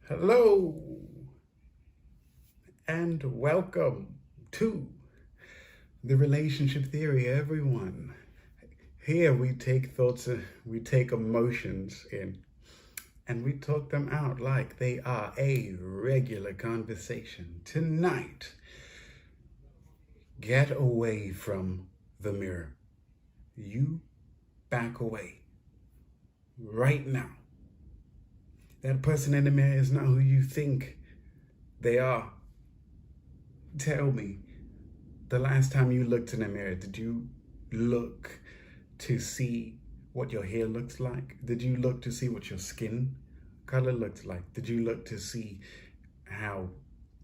Hello and welcome to the relationship theory, everyone. Here we take thoughts, we take emotions in, and we talk them out like they are a regular conversation. Tonight, get away from the mirror. You back away right now. That person in the mirror is not who you think they are. Tell me, the last time you looked in the mirror, did you look to see what your hair looks like? Did you look to see what your skin color looked like? Did you look to see how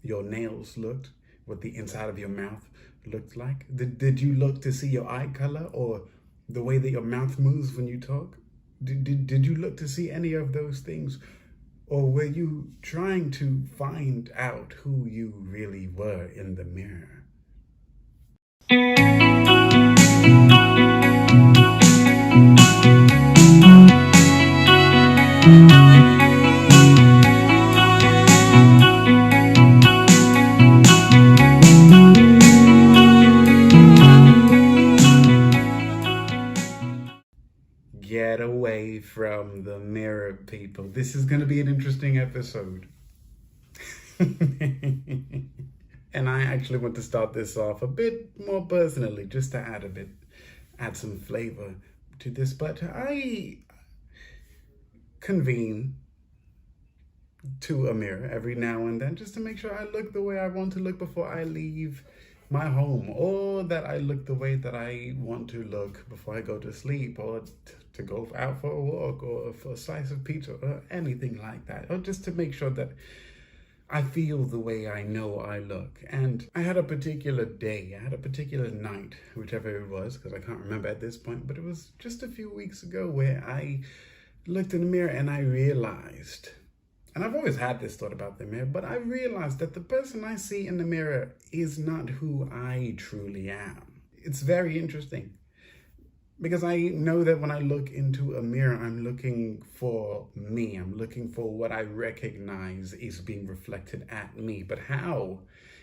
your nails looked? What the inside of your mouth looked like? Did you look to see your eye color or the way that your mouth moves when you talk? Did you look to see any of those things? Or were you trying to find out who you really were in the mirror? Get away from the mirror, people. This is going to be an interesting episode. And I actually want to start this off a bit more personally, just to add some flavor to this. But I convene to a mirror every now and then just to make sure I look the way I want to look before I leave my home, or that I look the way that I want to look before I go to sleep, or to go out for a walk, or for a slice of pizza, or anything like that, or just to make sure that I feel the way I know I look. And I had a particular day, I had a particular night, whichever it was, because I can't remember at this point, but it was just a few weeks ago where I looked in the mirror and I realized, and I've always had this thought about the mirror, but I realized that the person I see in the mirror is not who I truly am. It's very interesting, because I know that when I look into a mirror, I'm looking for me. I'm looking for what I recognize is being reflected at me. But how?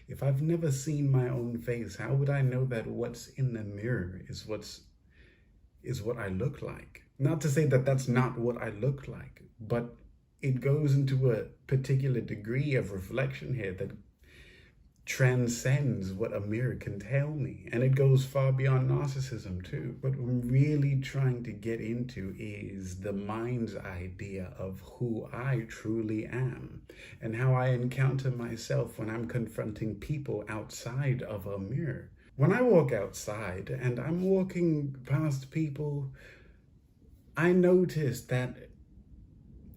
If I've never seen my own face, how would I know that what's in the mirror is what I look like? Not to say that that's not what I look like, but it goes into a particular degree of reflection here that transcends what a mirror can tell me. And it goes far beyond narcissism too. What I'm really trying to get into is the mind's idea of who I truly am and how I encounter myself when I'm confronting people outside of a mirror. When I walk outside and I'm walking past people, I notice that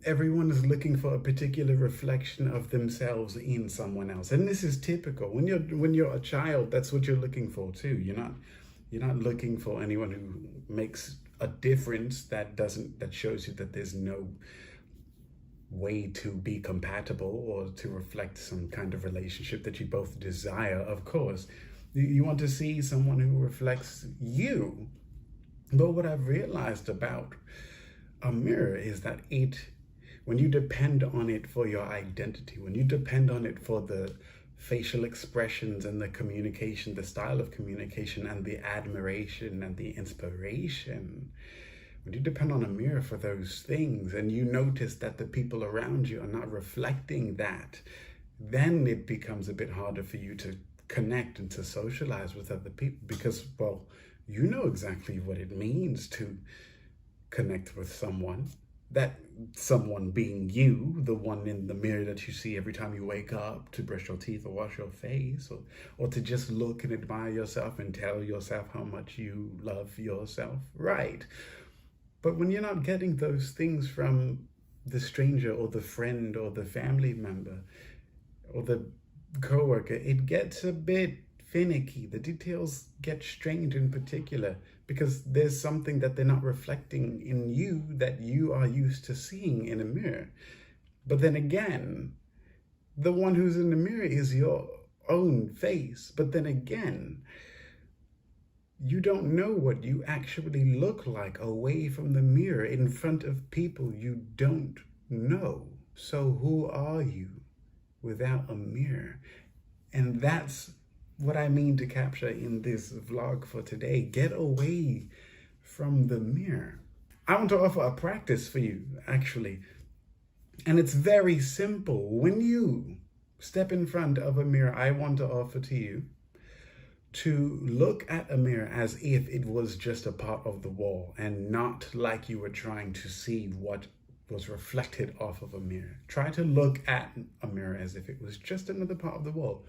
everyone is looking for a particular reflection of themselves in someone else. And this is typical. When you're a child, that's what you're looking for too. You're not looking for anyone who makes a difference that shows you that there's no way to be compatible or to reflect some kind of relationship that you both desire. Of course, you want to see someone who reflects you. But what I've realized about a mirror is that when you depend on it for your identity, when you depend on it for the facial expressions and the communication, the style of communication and the admiration and the inspiration, when you depend on a mirror for those things and you notice that the people around you are not reflecting that, then it becomes a bit harder for you to connect and to socialize with other people, because, well, you know exactly what it means to connect with someone. That someone being you, the one in the mirror that you see every time you wake up to brush your teeth or wash your face, or to just look and admire yourself and tell yourself how much you love yourself, right? But when you're not getting those things from the stranger or the friend or the family member or the coworker, it gets a bit finicky. The details get strange in particular, because there's something that they're not reflecting in you that you are used to seeing in a mirror. But then again, the one who's in the mirror is your own face. But then again, you don't know what you actually look like away from the mirror in front of people you don't know. So who are you without a mirror? And that's what I mean to capture in this vlog for today. Get away from the mirror. I want to offer a practice for you, actually. And it's very simple. When you step in front of a mirror, I want to offer to you to look at a mirror as if it was just a part of the wall and not like you were trying to see what was reflected off of a mirror. Try to look at a mirror as if it was just another part of the wall,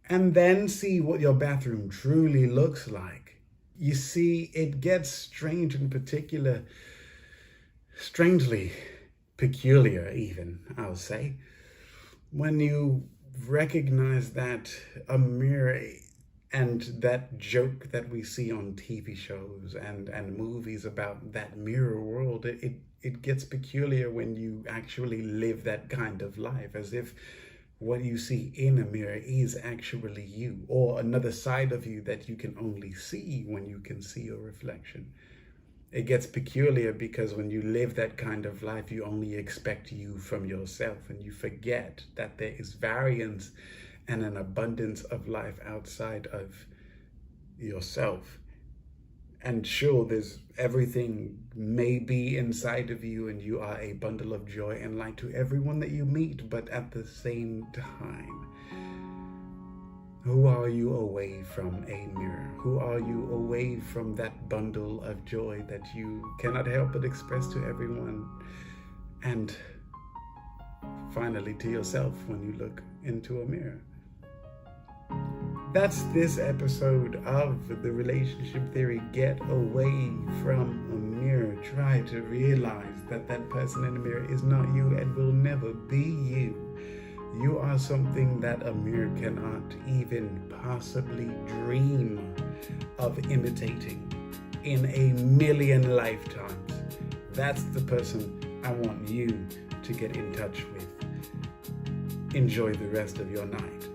and then see what your bathroom truly looks like. You see, it gets strange and strangely peculiar even, I'll say, when you recognize that a mirror and that joke that we see on TV shows and movies about that mirror world, it gets peculiar when you actually live that kind of life, as if what you see in a mirror is actually you, or another side of you that you can only see when you can see your reflection. It gets peculiar because when you live that kind of life, you only expect you from yourself, and you forget that there is variance and an abundance of life outside of yourself. And sure, there's everything may be inside of you, and you are a bundle of joy and light to everyone that you meet, but at the same time, who are you away from a mirror? Who are you away from that bundle of joy that you cannot help but express to everyone? And finally to yourself when you look into a mirror. That's this episode of The Relationship Theory. Get away from a mirror. Try to realize that that person in the mirror is not you and will never be you. You are something that a mirror cannot even possibly dream of imitating in a million lifetimes. That's the person I want you to get in touch with. Enjoy the rest of your night.